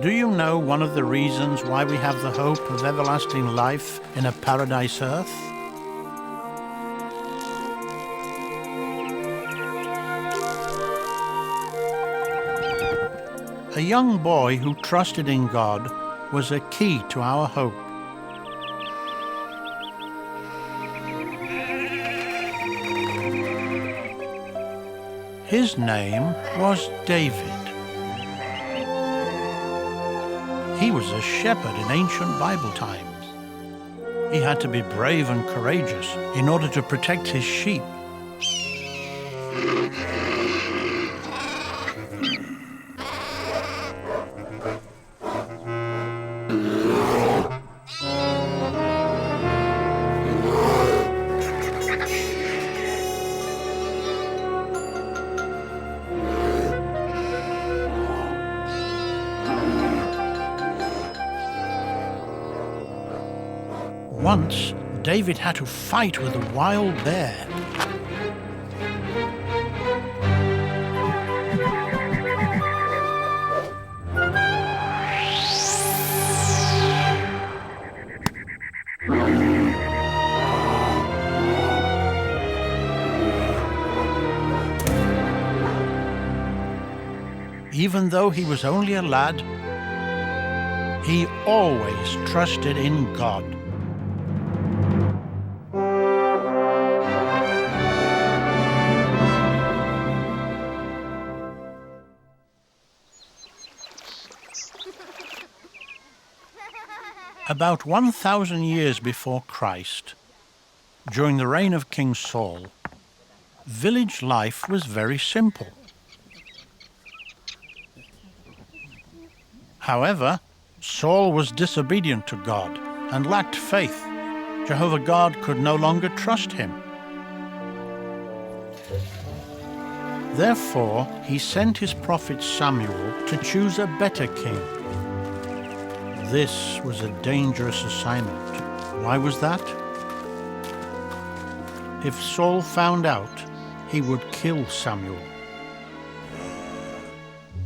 Do you know one of the reasons why we have the hope of everlasting life in a paradise earth? A young boy who trusted in God was a key to our hope. His name was David. He was a shepherd in ancient Bible times. He had to be brave and courageous in order to protect his sheep. Once, David had to fight with a wild bear. Even though he was only a lad, he always trusted in God. About 1,000 years before Christ, during the reign of King Saul, village life was very simple. However, Saul was disobedient to God and lacked faith. Jehovah God could no longer trust him. Therefore, he sent his prophet Samuel to choose a better king. This was a dangerous assignment. Why was that? If Saul found out, he would kill Samuel.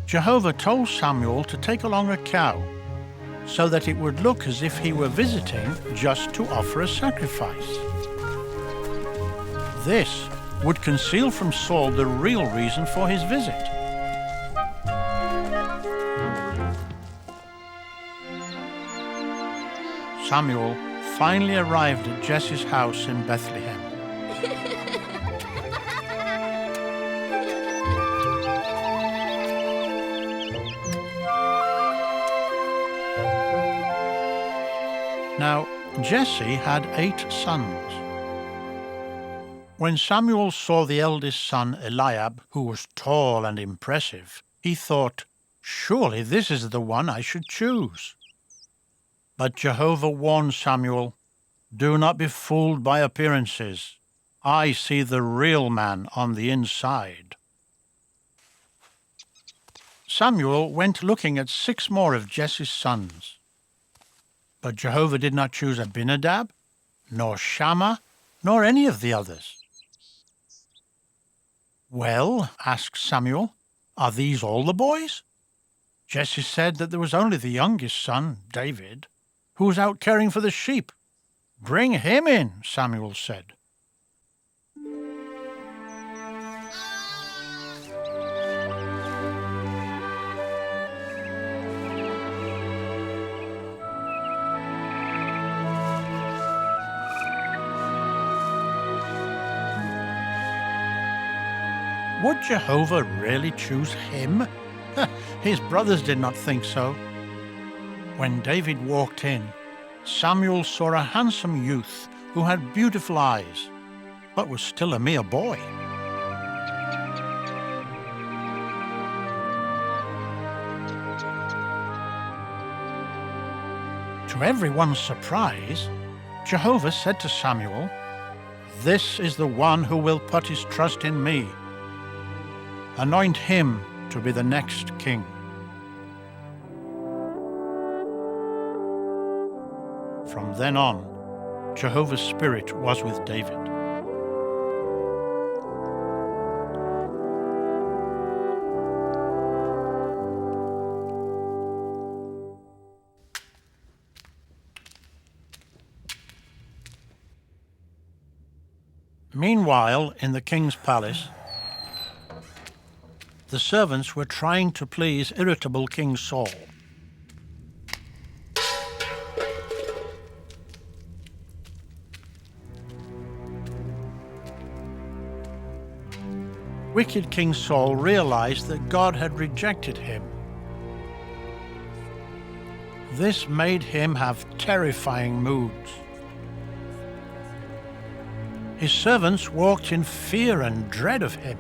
Jehovah told Samuel to take along a cow, so that it would look as if he were visiting just to offer a sacrifice. This would conceal from Saul the real reason for his visit. Samuel finally arrived at Jesse's house in Bethlehem. Now, Jesse had 8 sons. When Samuel saw the eldest son, Eliab, who was tall and impressive, he thought, "Surely this is the one I should choose." But Jehovah warned Samuel, "Do not be fooled by appearances. I see the real man on the inside." Samuel went looking at 6 more of Jesse's sons. But Jehovah did not choose Abinadab, nor Shammah, nor any of the others. "Well," asked Samuel, "are these all the boys?" Jesse said that there was only the youngest son, David, who was out caring for the sheep. "Bring him in," Samuel said. Would Jehovah really choose him? His brothers did not think so. When David walked in, Samuel saw a handsome youth who had beautiful eyes, but was still a mere boy. To everyone's surprise, Jehovah said to Samuel, "This is the one who will put his trust in me. Anoint him to be the next king." From then on, Jehovah's Spirit was with David. Meanwhile, in the king's palace, the servants were trying to please irritable King Saul. Wicked King Saul realized that God had rejected him. This made him have terrifying moods. His servants walked in fear and dread of him.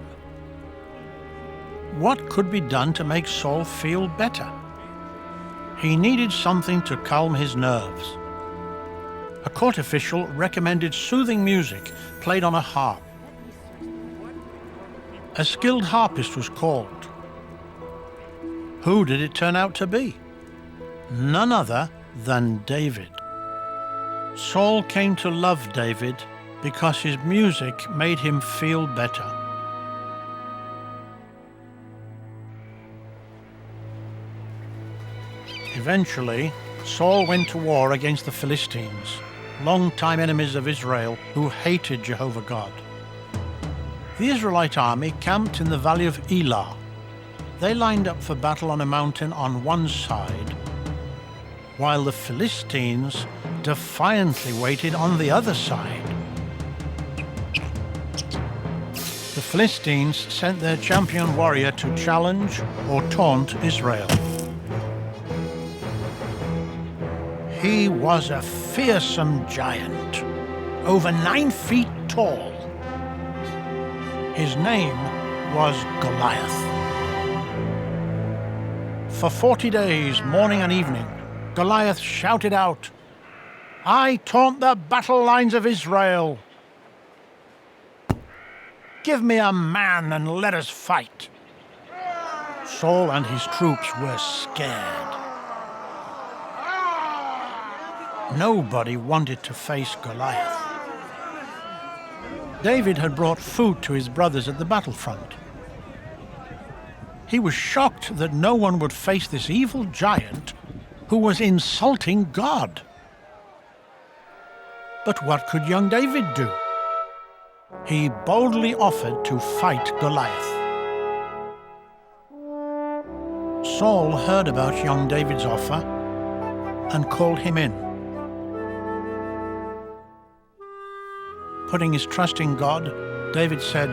What could be done to make Saul feel better? He needed something to calm his nerves. A court official recommended soothing music played on a harp. A skilled harpist was called. Who did it turn out to be? None other than David. Saul came to love David because his music made him feel better. Eventually, Saul went to war against the Philistines, longtime enemies of Israel who hated Jehovah God. The Israelite army camped in the valley of Elah. They lined up for battle on a mountain on one side, while the Philistines defiantly waited on the other side. The Philistines sent their champion warrior to challenge or taunt Israel. He was a fearsome giant, over 9 feet tall. His name was Goliath. For 40 days, morning and evening, Goliath shouted out, "I taunt the battle lines of Israel. Give me a man and let us fight." Saul and his troops were scared. Nobody wanted to face Goliath. David had brought food to his brothers at the battlefront. He was shocked that no one would face this evil giant who was insulting God. But what could young David do? He boldly offered to fight Goliath. Saul heard about young David's offer and called him in. Putting his trust in God, David said,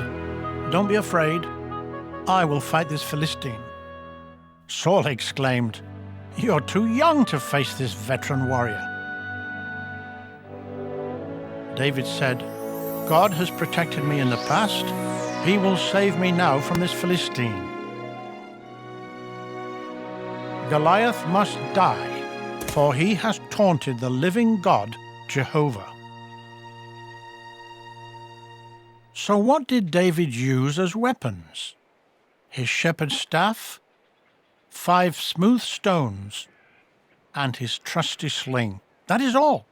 "Don't be afraid. I will fight this Philistine." Saul exclaimed, "You're too young to face this veteran warrior." David said, "God has protected me in the past. He will save me now from this Philistine. Goliath must die, for he has taunted the living God, Jehovah." So what did David use as weapons? His shepherd's staff, 5 smooth stones, and his trusty sling. That is all.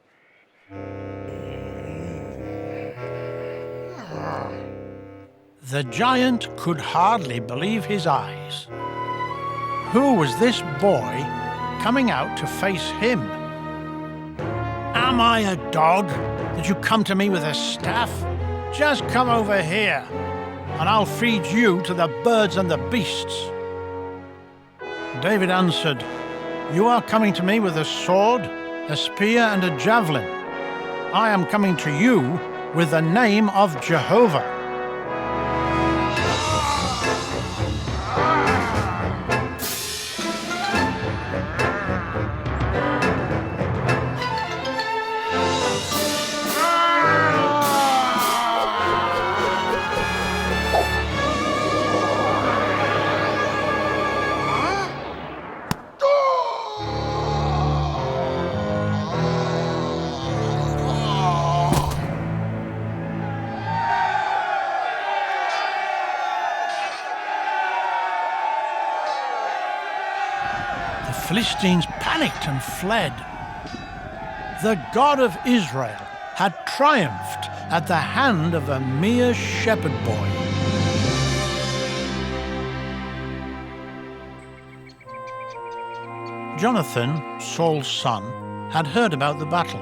The giant could hardly believe his eyes. Who was this boy coming out to face him? "Am I a dog that you come to me with a staff? Just come over here, and I'll feed you to the birds and the beasts." David answered, "You are coming to me with a sword, a spear, and a javelin. I am coming to you with the name of Jehovah." The Philistines panicked and fled. The God of Israel had triumphed at the hand of a mere shepherd boy. Jonathan, Saul's son, had heard about the battle.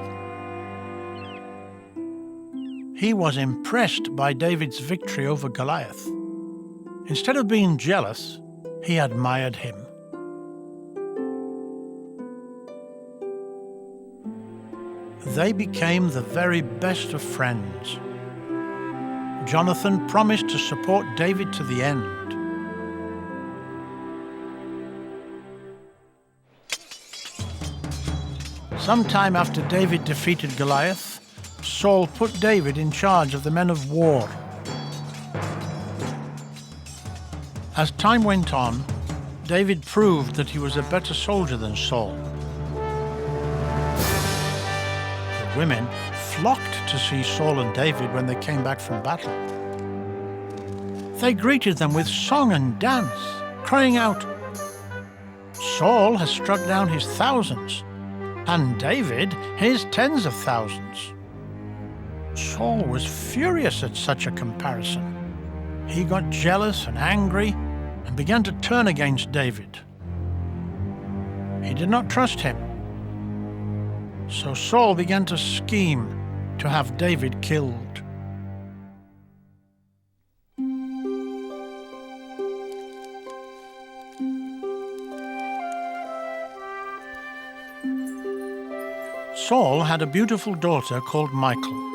he was impressed by David's victory over Goliath. Instead of being jealous, he admired him. They became the very best of friends. Jonathan promised to support David to the end. Sometime after David defeated Goliath, Saul put David in charge of the men of war. As time went on, David proved that he was a better soldier than Saul. The women flocked to see Saul and David when they came back from battle. They greeted them with song and dance, crying out, "Saul has struck down his thousands, and David his tens of thousands." Saul was furious at such a comparison. He got jealous and angry and began to turn against David. He did not trust him. So Saul began to scheme to have David killed. Saul had a beautiful daughter called Michal.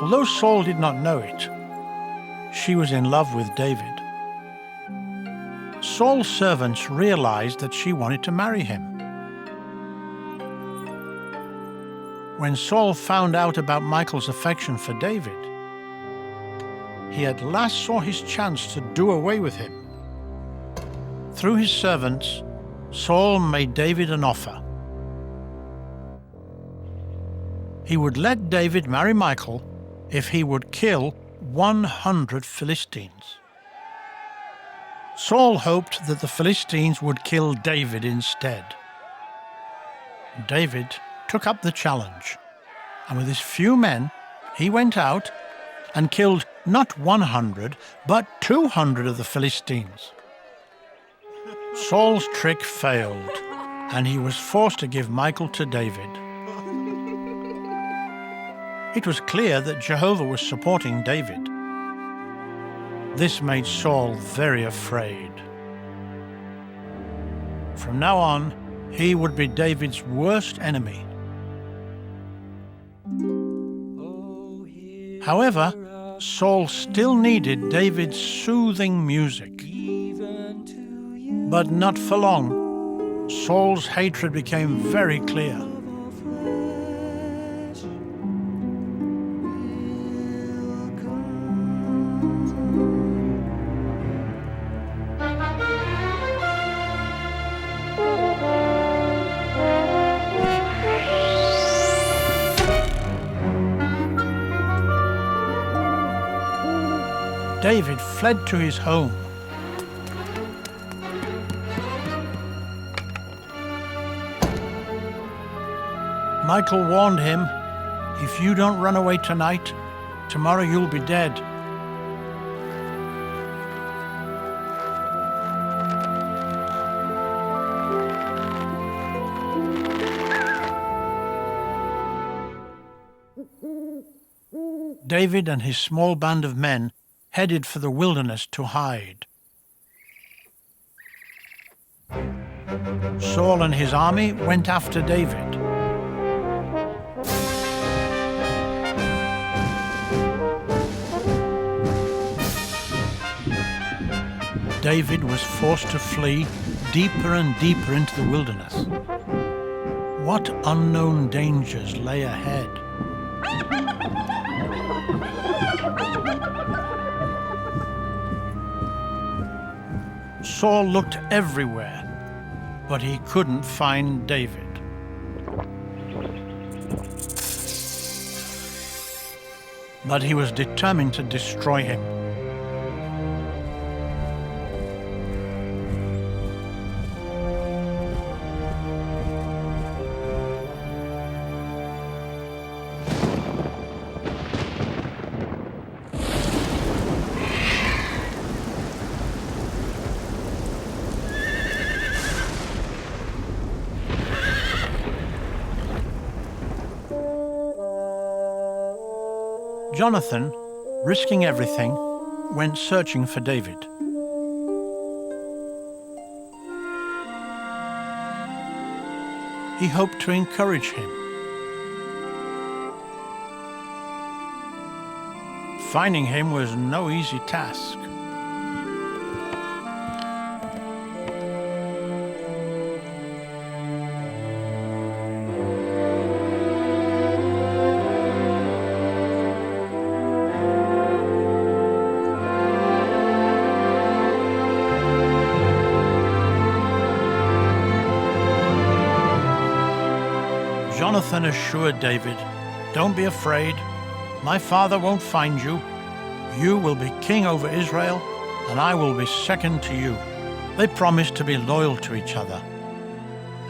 Although Saul did not know it, she was in love with David. Saul's servants realized that she wanted to marry him. When Saul found out about Michal's affection for David, he at last saw his chance to do away with him. Through his servants, Saul made David an offer. He would let David marry Michal if he would kill 100 Philistines. Saul hoped that the Philistines would kill David instead. David took up the challenge, and with his few men, he went out and killed not 100, but 200 of the Philistines. Saul's trick failed, and he was forced to give Michal to David. It was clear that Jehovah was supporting David. This made Saul very afraid. From now on, he would be David's worst enemy. However, Saul still needed David's soothing music. But not for long. Saul's hatred became very clear. David fled to his home. Michal warned him, "If you don't run away tonight, tomorrow you'll be dead." David and his small band of men headed for the wilderness to hide. Saul and his army went after David. David was forced to flee deeper and deeper into the wilderness. What unknown dangers lay ahead? Saul looked everywhere, but he couldn't find David. But he was determined to destroy him. Jonathan, risking everything, went searching for David. He hoped to encourage him. Finding him was no easy task. Jonathan assured David, "Don't be afraid. My father won't find you. You will be king over Israel, and I will be second to you." They promised to be loyal to each other.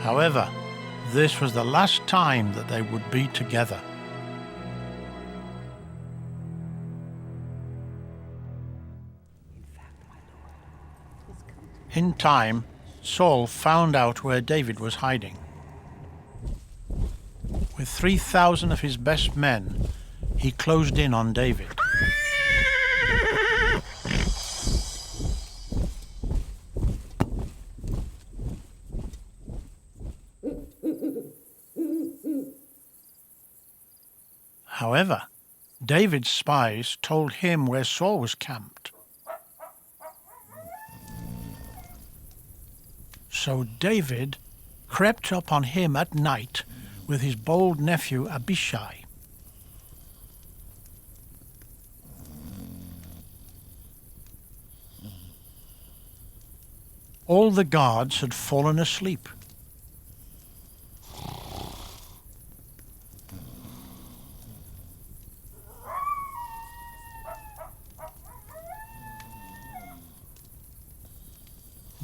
However, this was the last time that they would be together. In time, Saul found out where David was hiding. With 3,000 of his best men, he closed in on David. However, David's spies told him where Saul was camped. So David crept up on him at night with his bold nephew Abishai. All the guards had fallen asleep.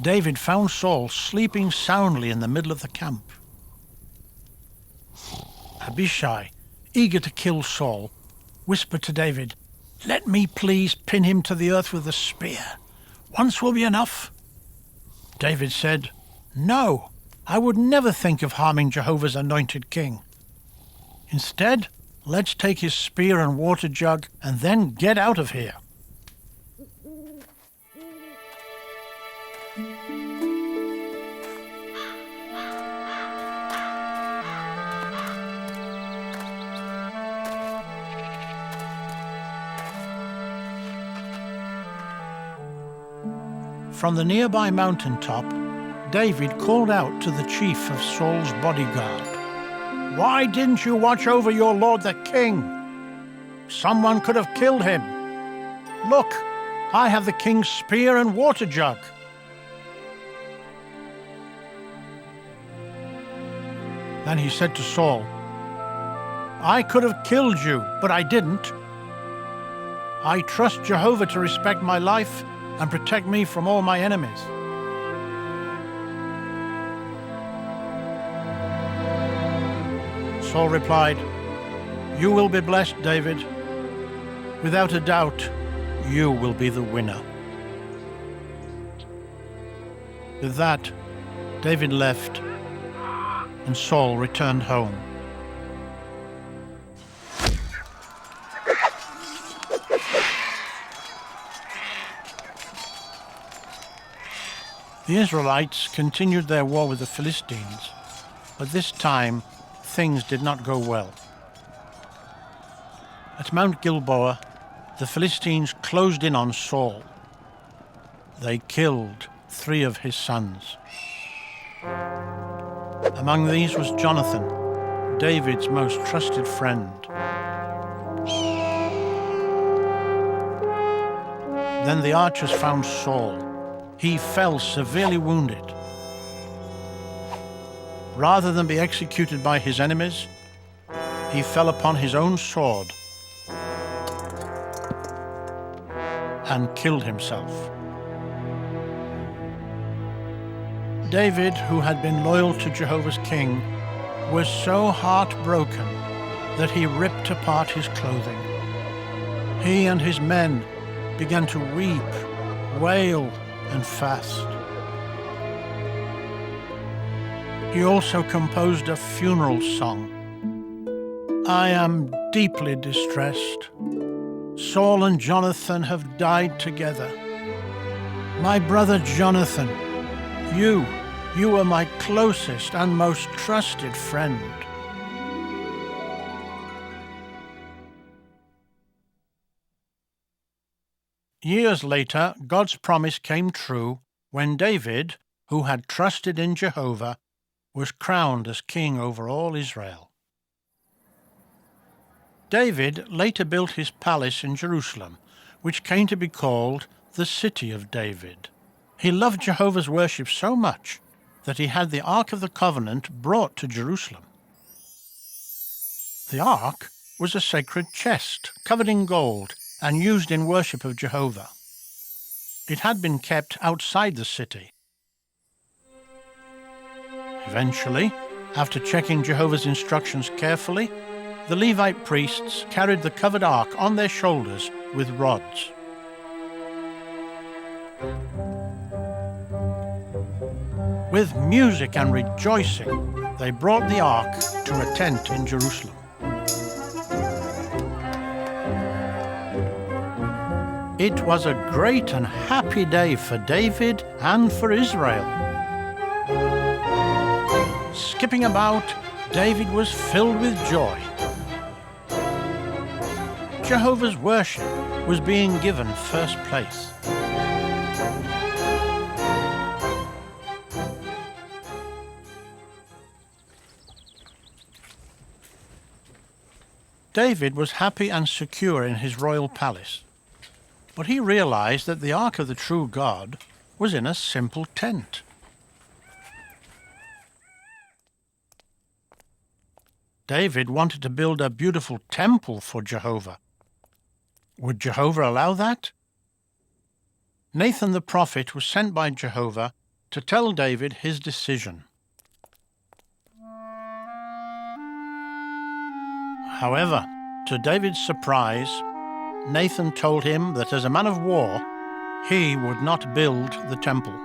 David found Saul sleeping soundly in the middle of the camp. Abishai, eager to kill Saul, whispered to David, "Let me please pin him to the earth with a spear. Once will be enough." David said, "No, I would never think of harming Jehovah's anointed king. Instead, let's take his spear and water jug and then get out of here." From the nearby mountaintop, David called out to the chief of Saul's bodyguard, "Why didn't you watch over your lord the king? Someone could have killed him. Look, I have the king's spear and water jug." Then he said to Saul, "I could have killed you, but I didn't. I trust Jehovah to respect my life and protect me from all my enemies." Saul replied, "You will be blessed, David. Without a doubt, you will be the winner." With that, David left, and Saul returned home. The Israelites continued their war with the Philistines, but this time things did not go well. At Mount Gilboa, the Philistines closed in on Saul. They killed 3 of his sons. Among these was Jonathan, David's most trusted friend. Then the archers found Saul. He fell severely wounded. Rather than be executed by his enemies, he fell upon his own sword and killed himself. David, who had been loyal to Jehovah's king, was so heartbroken that he ripped apart his clothing. He and his men began to weep, wail, and fast. He also composed a funeral song. "I am deeply distressed. Saul and Jonathan have died together. My brother Jonathan, you were my closest and most trusted friend. Years later, God's promise came true when David, who had trusted in Jehovah, was crowned as king over all Israel. David later built his palace in Jerusalem, which came to be called the City of David. He loved Jehovah's worship so much that he had the Ark of the Covenant brought to Jerusalem. The Ark was a sacred chest covered in gold and used in worship of Jehovah. It had been kept outside the city. Eventually, after checking Jehovah's instructions carefully, the Levite priests carried the covered ark on their shoulders with rods. With music and rejoicing, they brought the ark to a tent in Jerusalem. It was a great and happy day for David and for Israel. Skipping about, David was filled with joy. Jehovah's worship was being given first place. David was happy and secure in his royal palace, but he realized that the Ark of the true God was in a simple tent. David wanted to build a beautiful temple for Jehovah. Would Jehovah allow that? Nathan the prophet was sent by Jehovah to tell David his decision. However, to David's surprise, Nathan told him that as a man of war, he would not build the temple.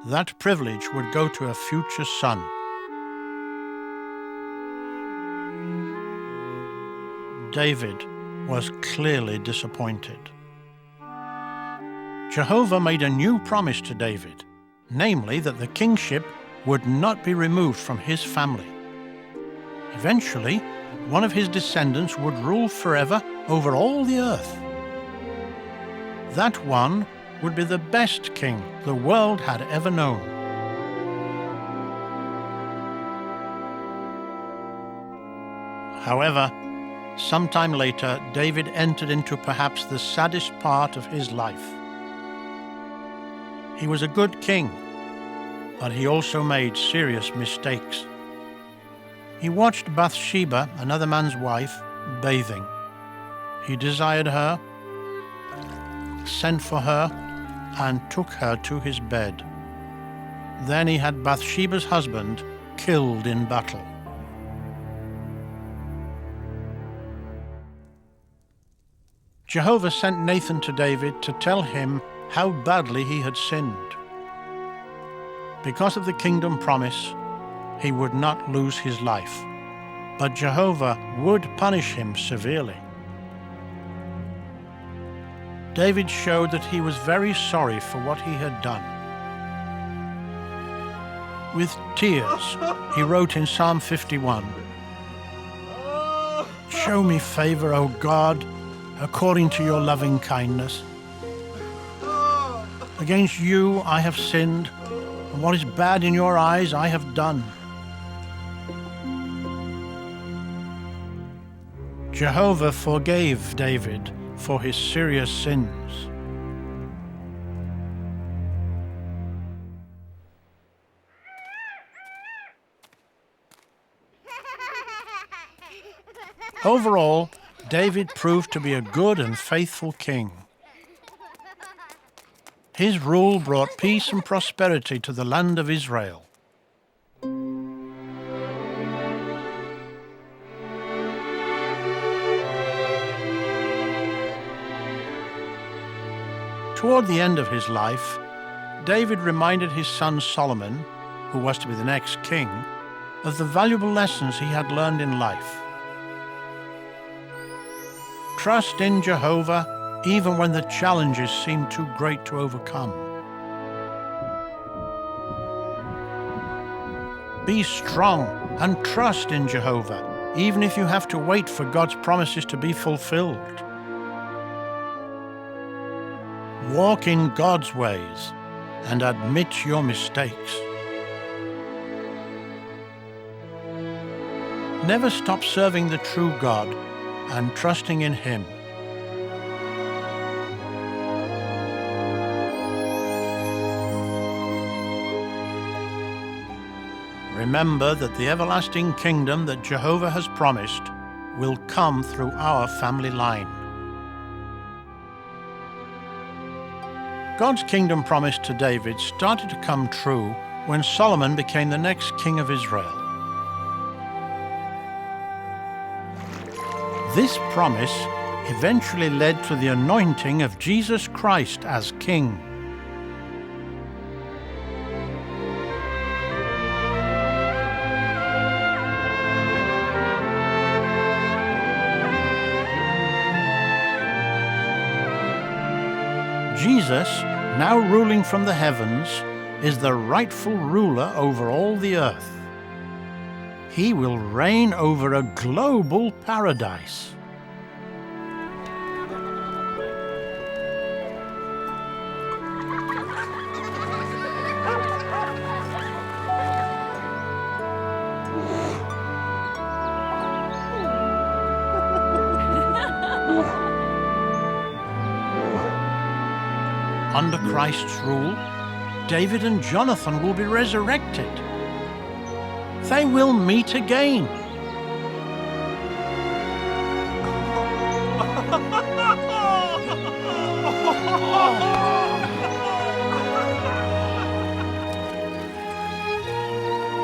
That privilege would go to a future son. David was clearly disappointed. Jehovah made a new promise to David, namely that the kingship would not be removed from his family. Eventually, one of his descendants would rule forever over all the earth. That one would be the best king the world had ever known. However, sometime later, David entered into perhaps the saddest part of his life. He was a good king, but he also made serious mistakes. He watched Bathsheba, another man's wife, bathing. He desired her, sent for her, and took her to his bed. Then he had Bathsheba's husband killed in battle. Jehovah sent Nathan to David to tell him how badly he had sinned. Because of the kingdom promise, he would not lose his life, but Jehovah would punish him severely. David showed that he was very sorry for what he had done. With tears, he wrote in Psalm 51, "Show me favor, O God, according to your loving kindness. Against you I have sinned, and what is bad in your eyes I have done." Jehovah forgave David for his serious sins. Overall, David proved to be a good and faithful king. His rule brought peace and prosperity to the land of Israel. Toward the end of his life, David reminded his son Solomon, who was to be the next king, of the valuable lessons he had learned in life. trust in Jehovah even when the challenges seem too great to overcome. Be strong and trust in Jehovah, even if you have to wait for God's promises to be fulfilled. Walk in God's ways and admit your mistakes. Never stop serving the true God and trusting in Him. Remember that the everlasting kingdom that Jehovah has promised will come through our family line. God's kingdom promise to David started to come true when Solomon became the next king of Israel. This promise eventually led to the anointing of Jesus Christ as king. Jesus, now ruling from the heavens, is the rightful ruler over all the earth. He will reign over a global paradise. Under Christ's rule, David and Jonathan will be resurrected. They will meet again.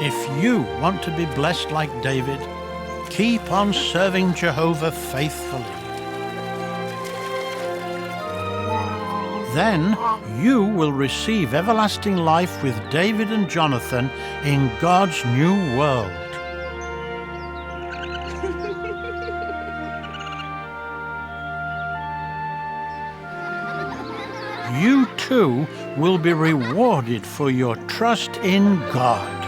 If you want to be blessed like David, keep on serving Jehovah faithfully. Then you will receive everlasting life with David and Jonathan in God's new world. You too will be rewarded for your trust in God.